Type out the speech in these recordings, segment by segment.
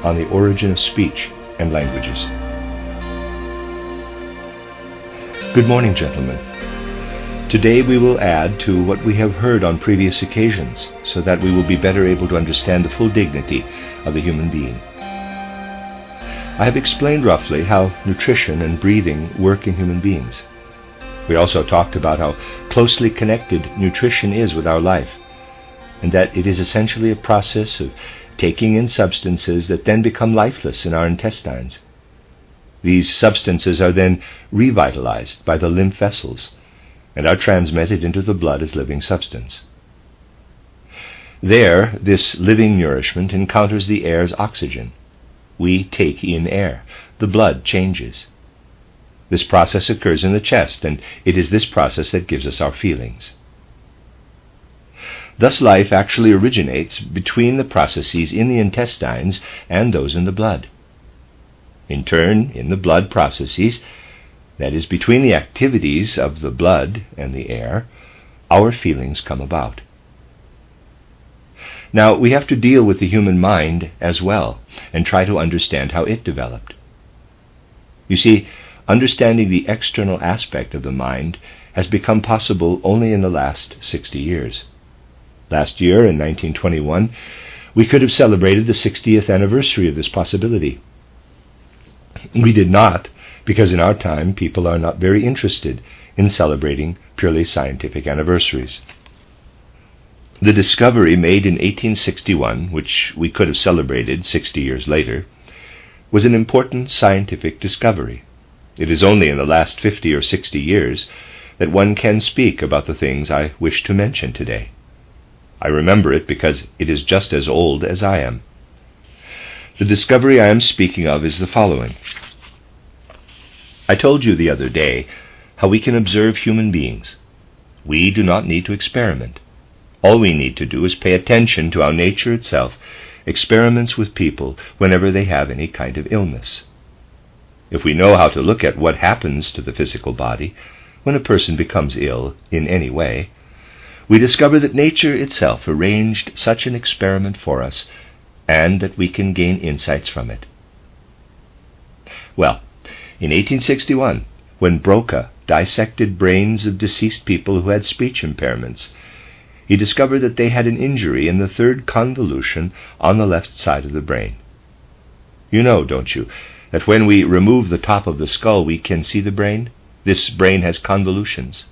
on the origin of speech and languages. Good morning, gentlemen. Today we will add to what we have heard on previous occasions, so that we will be better able to understand the full dignity of the human being. I have explained roughly how nutrition and breathing work in human beings. We also talked about how closely connected nutrition is with our life, and that it is essentially a process of taking in substances that then become lifeless in our intestines. These substances are then revitalized by the lymph vessels and are transmitted into the blood as living substance. There, this living nourishment encounters the air's oxygen. We take in air. The blood changes. This process occurs in the chest, and it is this process that gives us our feelings. Thus life actually originates between the processes in the intestines and those in the blood. In turn, in the blood processes, that is, between the activities of the blood and the air, our feelings come about. Now, we have to deal with the human mind as well, and try to understand how it developed. You see, understanding the external aspect of the mind has become possible only in the last 60 years. Last year, in 1921, we could have celebrated the 60th anniversary of this possibility. We did not, because in our time people are not very interested in celebrating purely scientific anniversaries. The discovery made in 1861, which we could have celebrated 60 years later, was an important scientific discovery. It is only in the last 50 or 60 years that one can speak about the things I wish to mention today. I remember it because it is just as old as I am. The discovery I am speaking of is the following. I told you the other day how we can observe human beings. We do not need to experiment. All we need to do is pay attention to how nature itself experiments with people whenever they have any kind of illness. If we know how to look at what happens to the physical body when a person becomes ill in any way, we discover that nature itself arranged such an experiment for us, and that we can gain insights from it. Well, in 1861, when Broca dissected brains of deceased people who had speech impairments, he discovered that they had an injury in the third convolution on the left side of the brain. You know, don't you, that when we remove the top of the skull we can see the brain? This brain has convolutions.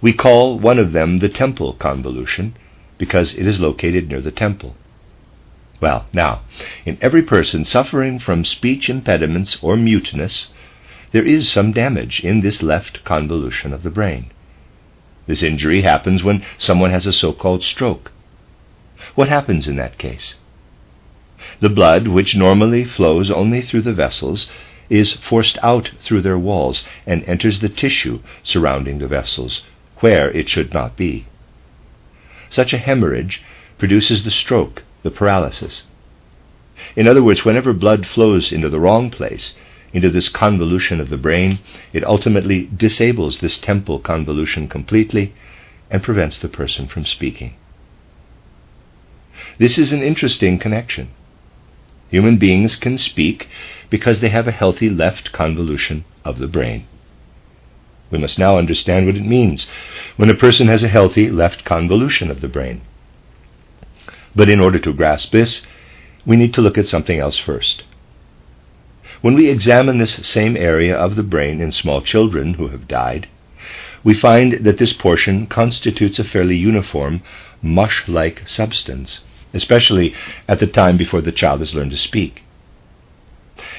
We call one of them the temple convolution because it is located near the temple. Well, now, in every person suffering from speech impediments or muteness, there is some damage in this left convolution of the brain. This injury happens when someone has a so-called stroke. What happens in that case? The blood, which normally flows only through the vessels, is forced out through their walls and enters the tissue surrounding the vessels, where it should not be. Such a hemorrhage produces the stroke, the paralysis. In other words, whenever blood flows into the wrong place, into this convolution of the brain, it ultimately disables this temple convolution completely and prevents the person from speaking. This is an interesting connection. Human beings can speak because they have a healthy left convolution of the brain. We must now understand what it means when a person has a healthy left convolution of the brain. But in order to grasp this, we need to look at something else first. When we examine this same area of the brain in small children who have died, we find that this portion constitutes a fairly uniform, mush-like substance, especially at the time before the child has learned to speak.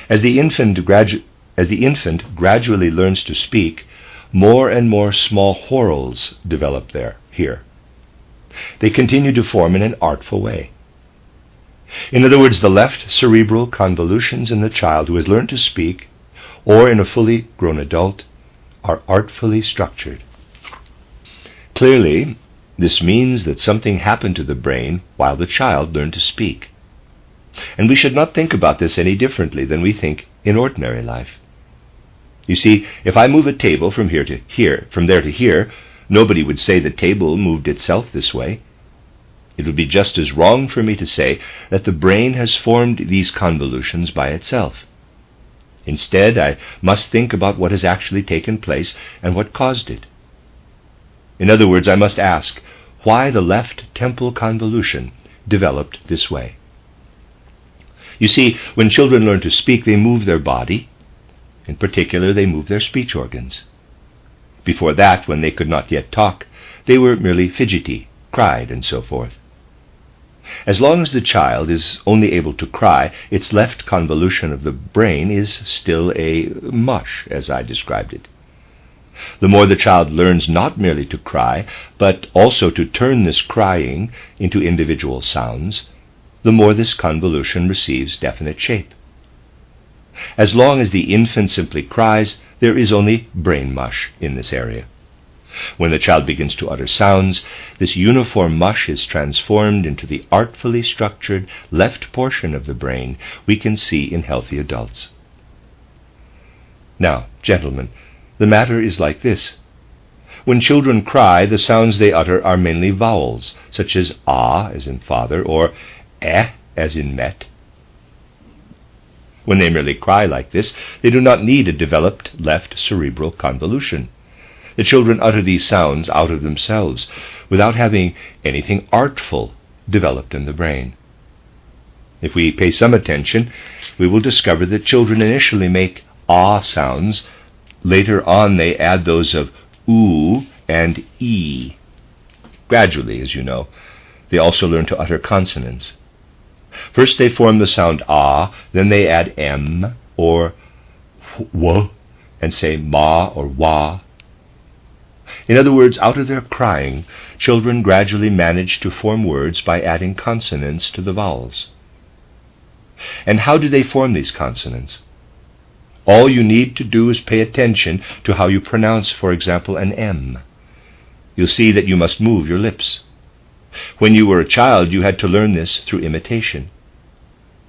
As the infant gradually learns to speak, more and more small whorls develop here. They continue to form in an artful way. In other words, the left cerebral convolutions in the child who has learned to speak, or in a fully grown adult, are artfully structured. Clearly, this means that something happened to the brain while the child learned to speak. And we should not think about this any differently than we think in ordinary life. You see, if I move a table from here to here, from there to here, nobody would say the table moved itself this way. It would be just as wrong for me to say that the brain has formed these convolutions by itself. Instead, I must think about what has actually taken place and what caused it. In other words, I must ask why the left temple convolution developed this way. You see, when children learn to speak, they move their body. In particular, they move their speech organs. Before that, when they could not yet talk, they were merely fidgety, cried, and so forth. As long as the child is only able to cry, its left convolution of the brain is still a mush, as I described it. The more the child learns not merely to cry, but also to turn this crying into individual sounds, the more this convolution receives definite shape. As long as the infant simply cries, there is only brain mush in this area. When the child begins to utter sounds, this uniform mush is transformed into the artfully structured left portion of the brain we can see in healthy adults. Now, gentlemen, the matter is like this. When children cry, the sounds they utter are mainly vowels, such as ah, as in father, or eh, as in met. When they merely cry like this, they do not need a developed left cerebral convolution. The children utter these sounds out of themselves, without having anything artful developed in the brain. If we pay some attention, we will discover that children initially make ah sounds. Later on, they add those of oo and e. Gradually, as you know, they also learn to utter consonants. First they form the sound ah, then they add m or w and say ma or wa. In other words, out of their crying, children gradually manage to form words by adding consonants to the vowels. And how do they form these consonants? All you need to do is pay attention to how you pronounce, for example, an M. You'll see that you must move your lips. When you were a child, you had to learn this through imitation.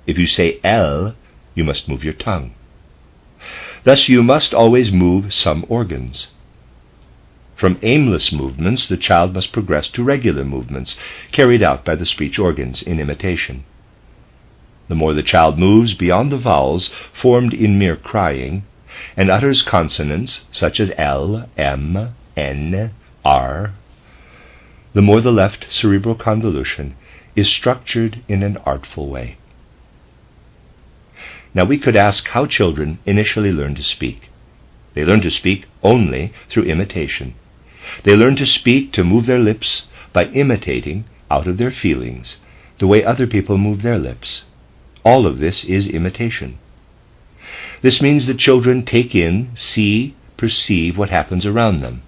If you say L, you must move your tongue. Thus, you must always move some organs. From aimless movements, the child must progress to regular movements, carried out by the speech organs in imitation. The more the child moves beyond the vowels formed in mere crying, and utters consonants such as L, M, N, R, the more the left cerebral convolution is structured in an artful way. Now we could ask how children initially learn to speak. They learn to speak only through imitation. They learn to speak, to move their lips, by imitating, out of their feelings, the way other people move their lips. All of this is imitation. This means that children take in, see, perceive what happens around them.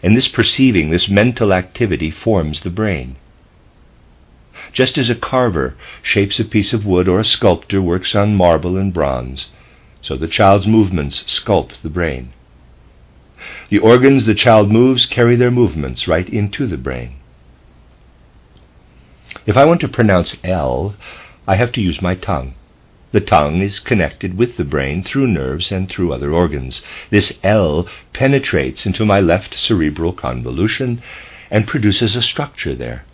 And this perceiving, this mental activity, forms the brain. Just as a carver shapes a piece of wood or a sculptor works on marble and bronze, so the child's movements sculpt the brain. The organs the child moves carry their movements right into the brain. If I want to pronounce L, I have to use my tongue. The tongue is connected with the brain through nerves and through other organs. This L penetrates into my left cerebral convolution and produces a structure there.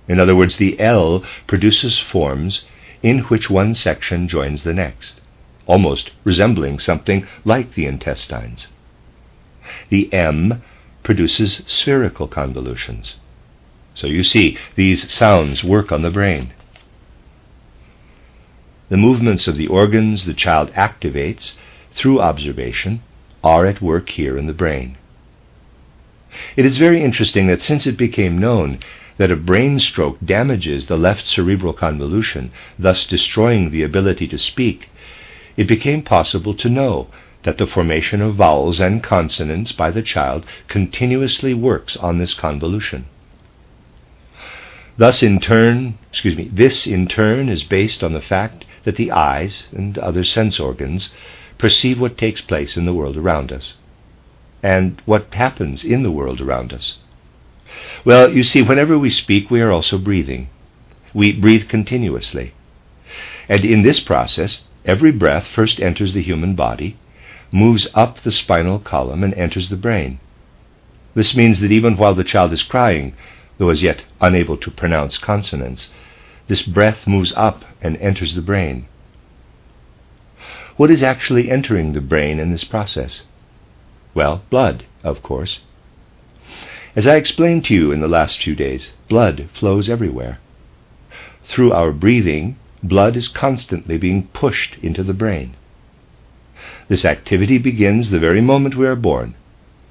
In other words, the L produces forms in which one section joins the next, almost resembling something like the intestines. The M produces spherical convolutions. So you see, these sounds work on the brain. The movements of the organs the child activates through observation are at work here in the brain. It is very interesting that since it became known that a brain stroke damages the left cerebral convolution, thus destroying the ability to speak, it became possible to know that the formation of vowels and consonants by the child continuously works on this convolution. This in turn is based on the fact that the eyes and other sense organs perceive what takes place in the world around us, and what happens in the world around us. Well, you see, whenever we speak, we are also breathing. We breathe continuously. And in this process, every breath first enters the human body, moves up the spinal column, and enters the brain. This means that even while the child is crying, though as yet unable to pronounce consonants, this breath moves up and enters the brain. What is actually entering the brain in this process? Well, blood, of course. As I explained to you in the last few days, blood flows everywhere. Through our breathing, blood is constantly being pushed into the brain. This activity begins the very moment we are born,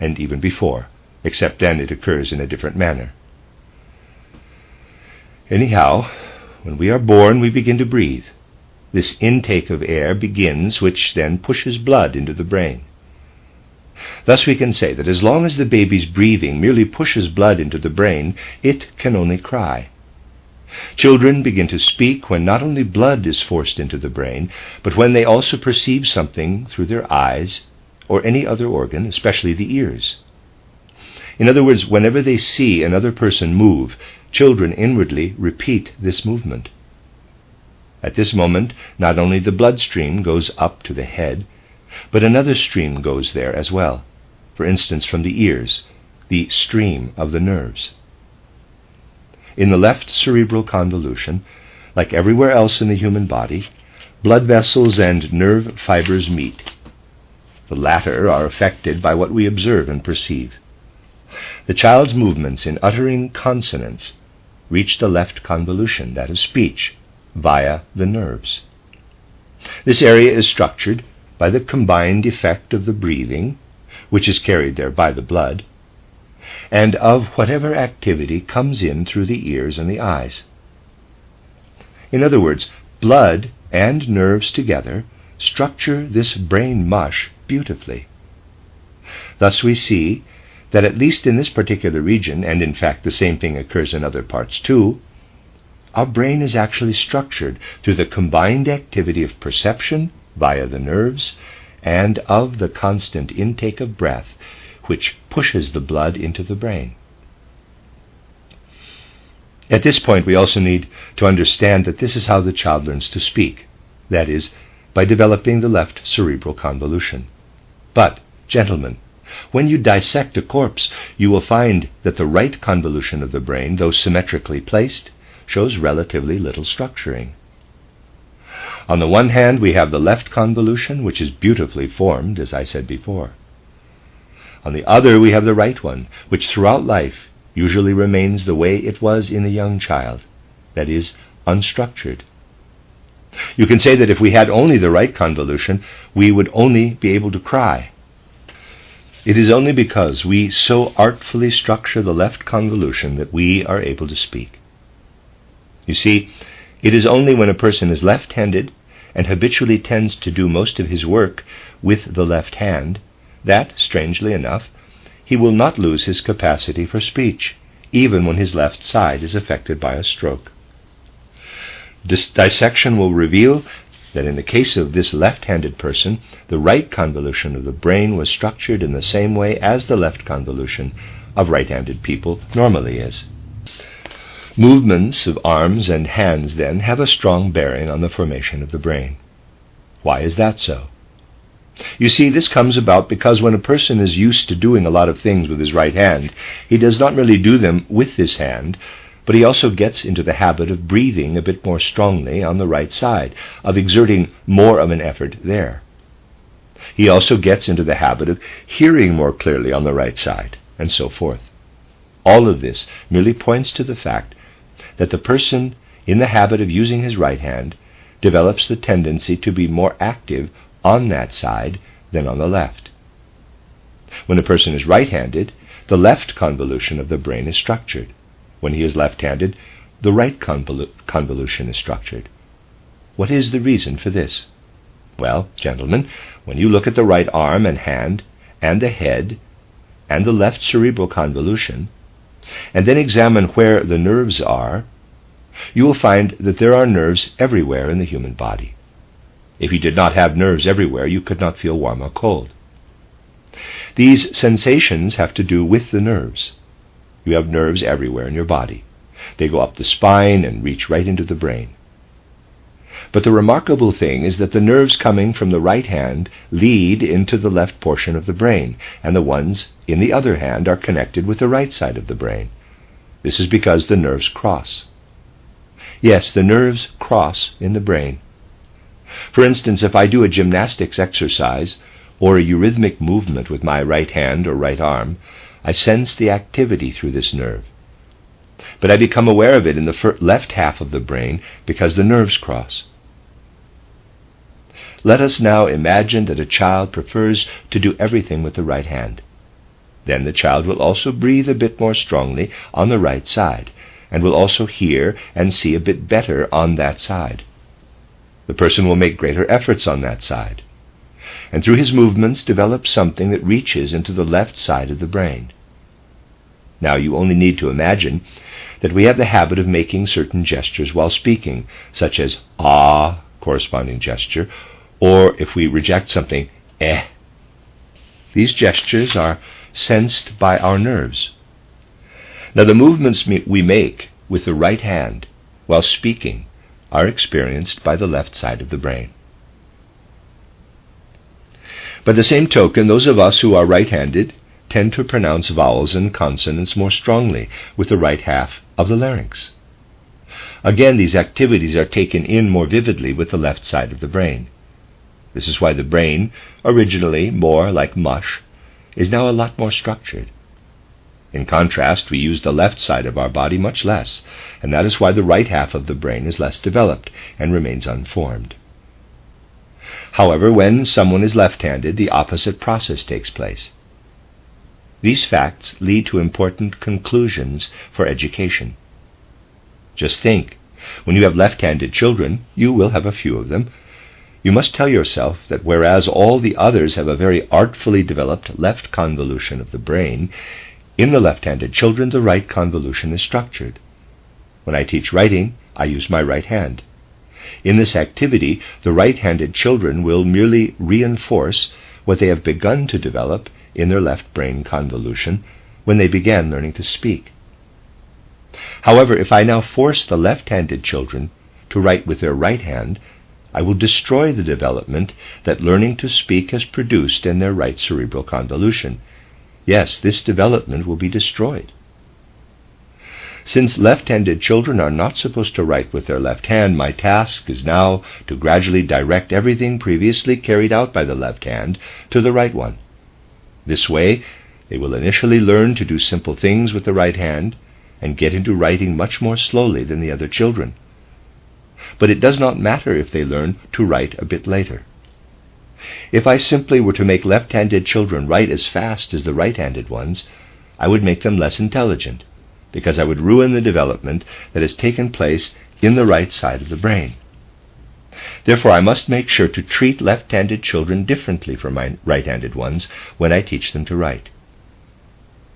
and even before, except then it occurs in a different manner. Anyhow, when we are born, we begin to breathe. This intake of air begins, which then pushes blood into the brain. Thus we can say that as long as the baby's breathing merely pushes blood into the brain, it can only cry. Children begin to speak when not only blood is forced into the brain, but when they also perceive something through their eyes or any other organ, especially the ears. In other words, whenever they see another person move, children inwardly repeat this movement. At this moment, not only the bloodstream goes up to the head, but another stream goes there as well, for instance from the ears, the stream of the nerves. In the left cerebral convolution, like everywhere else in the human body, blood vessels and nerve fibers meet. The latter are affected by what we observe and perceive. The child's movements in uttering consonants reach the left convolution, that of speech, via the nerves. This area is structured by the combined effect of the breathing, which is carried there by the blood, and of whatever activity comes in through the ears and the eyes. In other words, blood and nerves together structure this brain mush beautifully. Thus we see that at least in this particular region, and in fact the same thing occurs in other parts too, our brain is actually structured through the combined activity of perception via the nerves and of the constant intake of breath, which pushes the blood into the brain. At this point, we also need to understand that this is how the child learns to speak, that is, by developing the left cerebral convolution. But, gentlemen, when you dissect a corpse, you will find that the right convolution of the brain, though symmetrically placed, shows relatively little structuring. On the one hand, we have the left convolution, which is beautifully formed, as I said before. On the other, we have the right one, which throughout life usually remains the way it was in the young child, that is, unstructured. You can say that if we had only the right convolution, we would only be able to cry. It is only because we so artfully structure the left convolution that we are able to speak. You see, it is only when a person is left-handed and habitually tends to do most of his work with the left hand that, strangely enough, he will not lose his capacity for speech, even when his left side is affected by a stroke. This dissection will reveal that in the case of this left-handed person, the right convolution of the brain was structured in the same way as the left convolution of right-handed people normally is. Movements of arms and hands, then, have a strong bearing on the formation of the brain. Why is that so? You see, this comes about because when a person is used to doing a lot of things with his right hand, he does not merely do them with this hand, but he also gets into the habit of breathing a bit more strongly on the right side, of exerting more of an effort there. He also gets into the habit of hearing more clearly on the right side, and so forth. All of this merely points to the fact that the person in the habit of using his right hand develops the tendency to be more active on that side than on the left. When a person is right-handed, the left convolution of the brain is structured. When he is left-handed, the right convolution is structured. What is the reason for this? Well, gentlemen, when you look at the right arm and hand, and the head, and the left cerebral convolution, and then examine where the nerves are, you will find that there are nerves everywhere in the human body. If you did not have nerves everywhere, you could not feel warm or cold. These sensations have to do with the nerves. You have nerves everywhere in your body. They go up the spine and reach right into the brain. But the remarkable thing is that the nerves coming from the right hand lead into the left portion of the brain, and the ones in the other hand are connected with the right side of the brain. This is because the nerves cross. Yes, the nerves cross in the brain. For instance, if I do a gymnastics exercise or a eurythmic movement with my right hand or right arm, I sense the activity through this nerve. But I become aware of it in the left half of the brain because the nerves cross. Let us now imagine that a child prefers to do everything with the right hand. Then the child will also breathe a bit more strongly on the right side, and will also hear and see a bit better on that side. The person will make greater efforts on that side, and through his movements develop something that reaches into the left side of the brain. Now you only need to imagine that we have the habit of making certain gestures while speaking, such as ah, corresponding gesture, or if we reject something, eh. These gestures are sensed by our nerves. Now the movements we make with the right hand while speaking are experienced by the left side of the brain. By the same token, those of us who are right-handed tend to pronounce vowels and consonants more strongly with the right half of the larynx. Again, these activities are taken in more vividly with the left side of the brain. This is why the brain, originally more like mush, is now a lot more structured. In contrast, we use the left side of our body much less, and that is why the right half of the brain is less developed and remains unformed. However, when someone is left-handed, the opposite process takes place. These facts lead to important conclusions for education. Just think, when you have left-handed children, you will have a few of them, you must tell yourself that whereas all the others have a very artfully developed left convolution of the brain, in the left-handed children the right convolution is structured. When I teach writing, I use my right hand. In this activity, the right-handed children will merely reinforce what they have begun to develop in their left brain convolution when they began learning to speak. However, if I now force the left-handed children to write with their right hand, I will destroy the development that learning to speak has produced in their right cerebral convolution. Yes, this development will be destroyed. Since left-handed children are not supposed to write with their left hand, my task is now to gradually direct everything previously carried out by the left hand to the right one. This way, they will initially learn to do simple things with the right hand and get into writing much more slowly than the other children. But it does not matter if they learn to write a bit later. If I simply were to make left-handed children write as fast as the right-handed ones, I would make them less intelligent, because I would ruin the development that has taken place in the right side of the brain. Therefore, I must make sure to treat left-handed children differently from my right-handed ones when I teach them to write.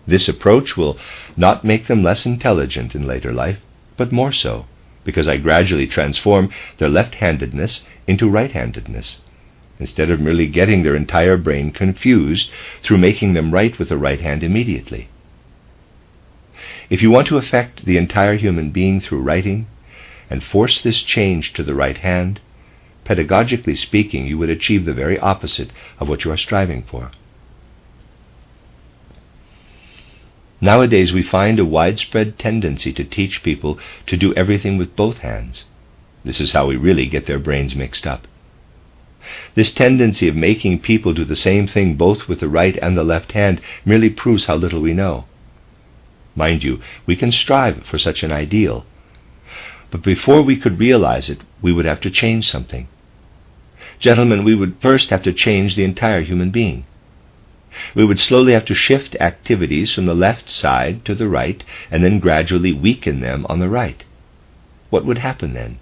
This approach will not make them less intelligent in later life, but more so, because I gradually transform their left-handedness into right-handedness, instead of merely getting their entire brain confused through making them write with the right hand immediately. If you want to affect the entire human being through writing, and force this change to the right hand, pedagogically speaking, you would achieve the very opposite of what you are striving for. Nowadays, we find a widespread tendency to teach people to do everything with both hands. This is how we really get their brains mixed up. This tendency of making people do the same thing both with the right and the left hand merely proves how little we know. Mind you, we can strive for such an ideal, but before we could realize it, we would have to change something. Gentlemen, we would first have to change the entire human being. We would slowly have to shift activities from the left side to the right, and then gradually weaken them on the right. What would happen then?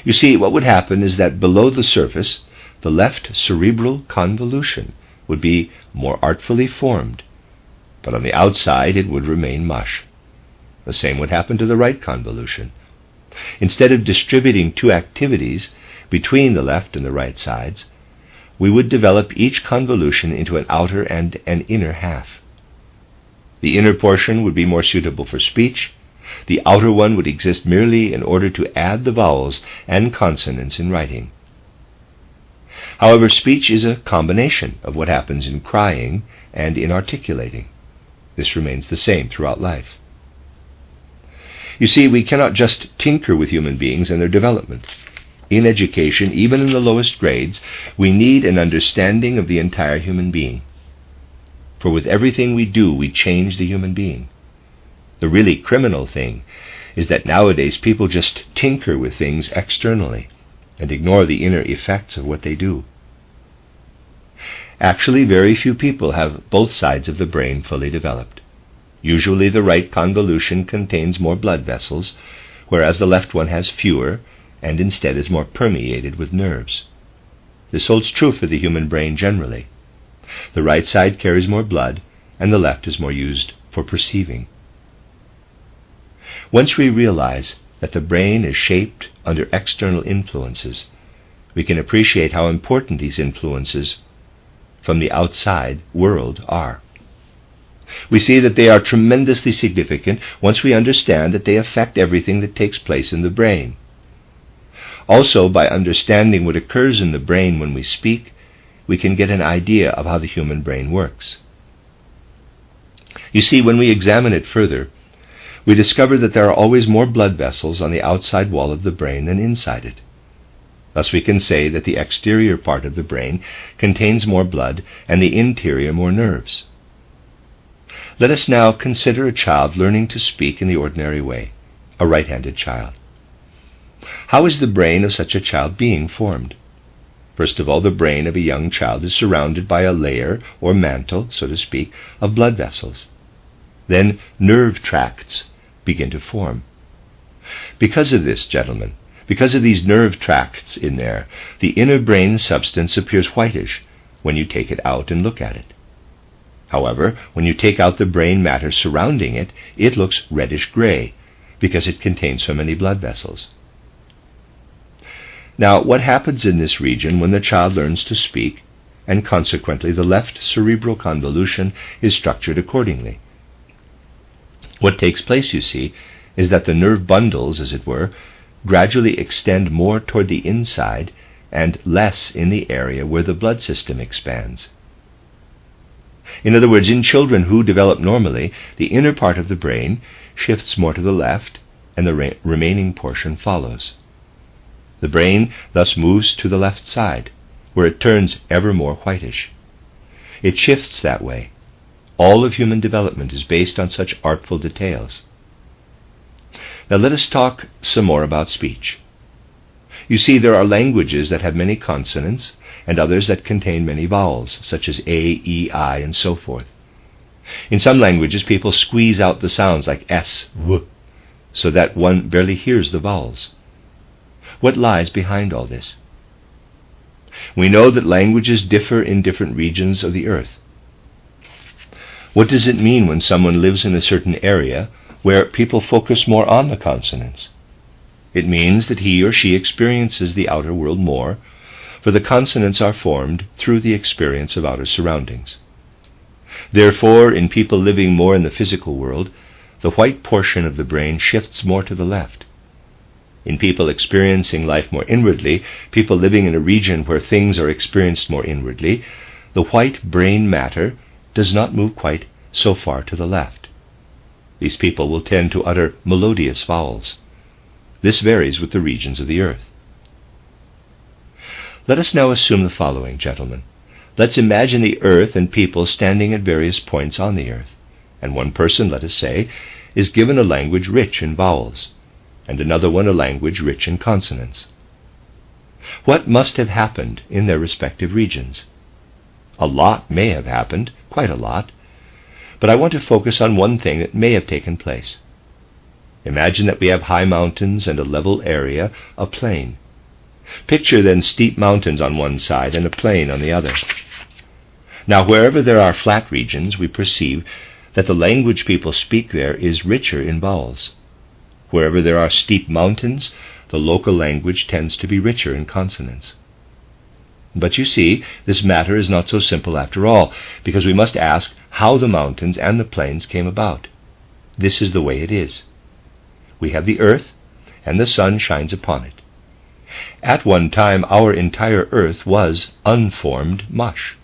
You see, what would happen is that below the surface, the left cerebral convolution would be more artfully formed, but on the outside it would remain mush. The same would happen to the right convolution. Instead of distributing two activities between the left and the right sides, we would develop each convolution into an outer and an inner half. The inner portion would be more suitable for speech. The outer one would exist merely in order to add the vowels and consonants in writing. However, speech is a combination of what happens in crying and in articulating. This remains the same throughout life. You see, we cannot just tinker with human beings and their development. In education, even in the lowest grades, we need an understanding of the entire human being. For with everything we do, we change the human being. The really criminal thing is that nowadays people just tinker with things externally and ignore the inner effects of what they do. Actually, very few people have both sides of the brain fully developed. Usually the right convolution contains more blood vessels, whereas the left one has fewer, and instead is more permeated with nerves. This holds true for the human brain generally. The right side carries more blood, and the left is more used for perceiving. Once we realize that the brain is shaped under external influences, we can appreciate how important these influences from the outside world are. We see that they are tremendously significant once we understand that they affect everything that takes place in the brain. Also, by understanding what occurs in the brain when we speak, we can get an idea of how the human brain works. You see, when we examine it further, we discover that there are always more blood vessels on the outside wall of the brain than inside it. Thus we can say that the exterior part of the brain contains more blood and the interior more nerves. Let us now consider a child learning to speak in the ordinary way, a right-handed child. How is the brain of such a child being formed? First of all, the brain of a young child is surrounded by a layer, or mantle, so to speak, of blood vessels. Then nerve tracts begin to form. Because of this, gentlemen, because of these nerve tracts in there, the inner brain substance appears whitish when you take it out and look at it. However, when you take out the brain matter surrounding it, it looks reddish-gray, because it contains so many blood vessels. Now, what happens in this region when the child learns to speak, and consequently the left cerebral convolution is structured accordingly? What takes place, you see, is that the nerve bundles, as it were, gradually extend more toward the inside and less in the area where the blood system expands. In other words, in children who develop normally, the inner part of the brain shifts more to the left, and the remaining portion follows. The brain thus moves to the left side, where it turns ever more whitish. It shifts that way. All of human development is based on such artful details. Now let us talk some more about speech. You see, there are languages that have many consonants, and others that contain many vowels, such as A, E, I, and so forth. In some languages, people squeeze out the sounds like S, W, so that one barely hears the vowels. What lies behind all this? We know that languages differ in different regions of the earth. What does it mean when someone lives in a certain area where people focus more on the consonants? It means that he or she experiences the outer world more, for the consonants are formed through the experience of outer surroundings. Therefore, in people living more in the physical world, the white portion of the brain shifts more to the left. In people experiencing life more inwardly, people living in a region where things are experienced more inwardly, the white brain matter does not move quite so far to the left. These people will tend to utter melodious vowels. This varies with the regions of the earth. Let us now assume the following, gentlemen. Let's imagine the earth and people standing at various points on the earth, and one person, let us say, is given a language rich in vowels, and another one a language rich in consonants. What must have happened in their respective regions? A lot may have happened, quite a lot, but I want to focus on one thing that may have taken place. Imagine that we have high mountains and a level area, a plain. Picture then steep mountains on one side and a plain on the other. Now, wherever there are flat regions, we perceive that the language people speak there is richer in vowels. Wherever there are steep mountains, the local language tends to be richer in consonants. But you see, this matter is not so simple after all, because we must ask how the mountains and the plains came about. This is the way it is. We have the earth, and the sun shines upon it. At one time, our entire earth was unformed mush.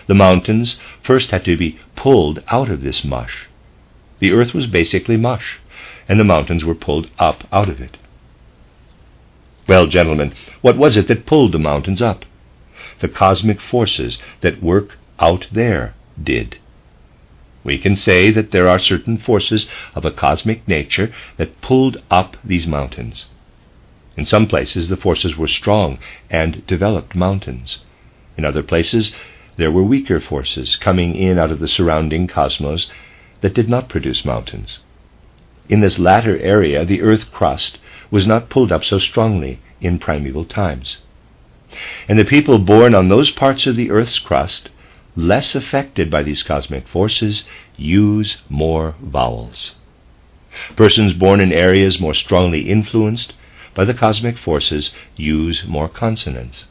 The mountains first had to be pulled out of this mush. The earth was basically mush, and the mountains were pulled up out of it. Well, gentlemen, what was it that pulled the mountains up? The cosmic forces that work out there did. We can say that there are certain forces of a cosmic nature that pulled up these mountains. In some places, the forces were strong and developed mountains. In other places, there were weaker forces coming in out of the surrounding cosmos that did not produce mountains. In this latter area, the earth crust was not pulled up so strongly in primeval times. And the people born on those parts of the earth's crust, less affected by these cosmic forces, use more vowels. Persons born in areas more strongly influenced by the cosmic forces use more consonants.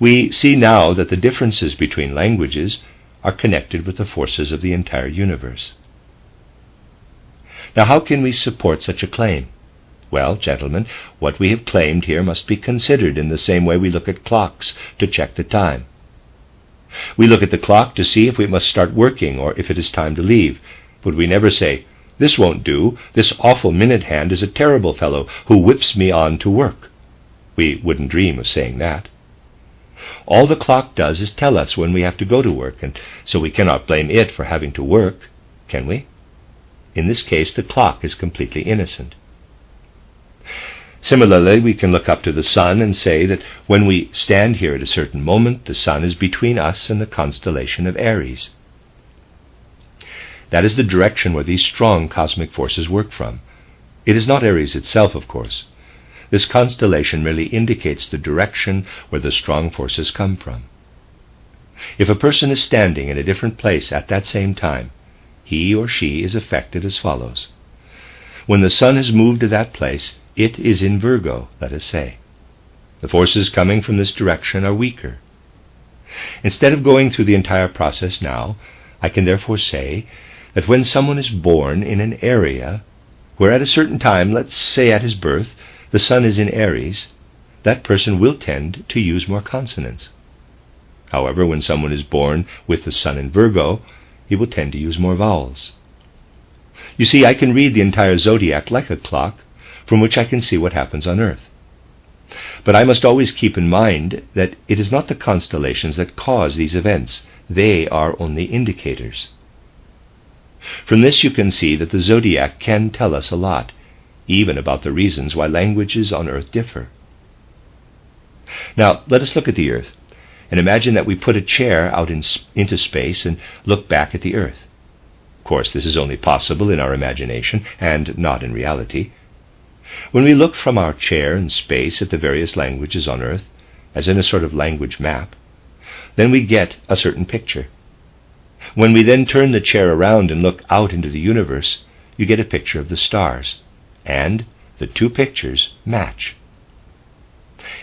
We see now that the differences between languages are connected with the forces of the entire universe. Now, how can we support such a claim? Well, gentlemen, what we have claimed here must be considered in the same way we look at clocks to check the time. We look at the clock to see if we must start working or if it is time to leave, but we never say, "This won't do. This awful minute hand is a terrible fellow who whips me on to work." We wouldn't dream of saying that. All the clock does is tell us when we have to go to work, and so we cannot blame it for having to work, can we? In this case, the clock is completely innocent. Similarly, we can look up to the sun and say that when we stand here at a certain moment, the sun is between us and the constellation of Aries. That is the direction where these strong cosmic forces work from. It is not Aries itself, of course. This constellation merely indicates the direction where the strong forces come from. If a person is standing in a different place at that same time, he or she is affected as follows. When the sun has moved to that place, it is in Virgo, let us say. The forces coming from this direction are weaker. Instead of going through the entire process now, I can therefore say that when someone is born in an area where at a certain time, let's say at his birth, the sun is in Aries, that person will tend to use more consonants. However, when someone is born with the sun in Virgo, he will tend to use more vowels. You see, I can read the entire zodiac like a clock, from which I can see what happens on Earth. But I must always keep in mind that it is not the constellations that cause these events. They are only indicators. From this you can see that the zodiac can tell us a lot, even about the reasons why languages on Earth differ. Now, let us look at the Earth, and imagine that we put a chair out into space and look back at the Earth. Of course, this is only possible in our imagination, and not in reality. When we look from our chair in space at the various languages on Earth, as in a sort of language map, then we get a certain picture. When we then turn the chair around and look out into the universe, you get a picture of the stars, and the two pictures match.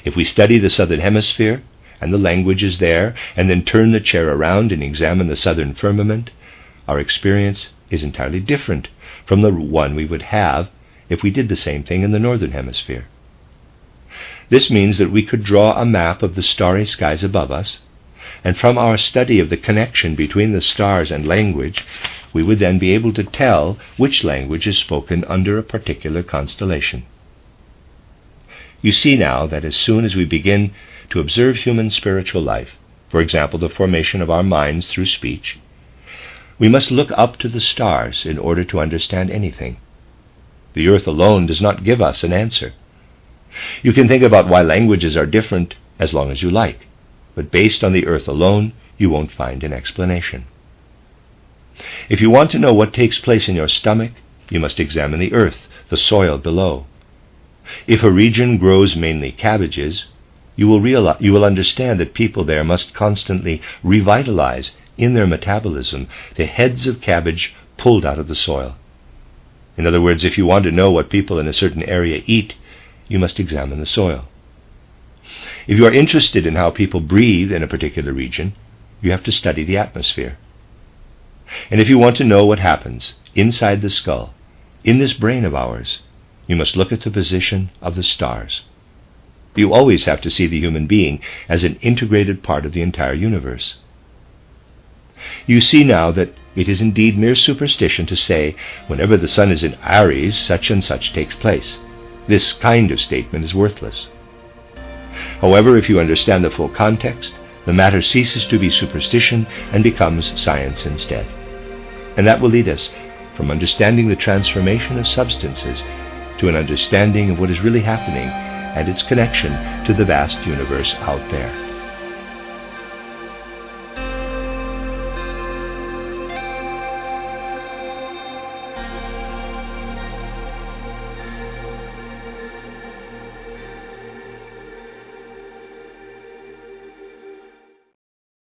If we study the southern hemisphere and the languages there, and then turn the chair around and examine the southern firmament, our experience is entirely different from the one we would have if we did the same thing in the northern hemisphere. This means that we could draw a map of the starry skies above us, and from our study of the connection between the stars and language, we would then be able to tell which language is spoken under a particular constellation. You see now that as soon as we begin to observe human spiritual life, for example, the formation of our minds through speech, we must look up to the stars in order to understand anything. The Earth alone does not give us an answer. You can think about why languages are different as long as you like, but based on the Earth alone, you won't find an explanation. If you want to know what takes place in your stomach, you must examine the earth, the soil below. If a region grows mainly cabbages, you will understand that people there must constantly revitalize in their metabolism the heads of cabbage pulled out of the soil. In other words, if you want to know what people in a certain area eat, you must examine the soil. If you are interested in how people breathe in a particular region, you have to study the atmosphere. And if you want to know what happens inside the skull, in this brain of ours, you must look at the position of the stars. You always have to see the human being as an integrated part of the entire universe. You see now that It is indeed mere superstition to say, whenever the sun is in Aries, such and such takes place. This kind of statement is worthless. However, if you understand the full context, the matter ceases to be superstition and becomes science instead. And that will lead us from understanding the transformation of substances to an understanding of what is really happening and its connection to the vast universe out there.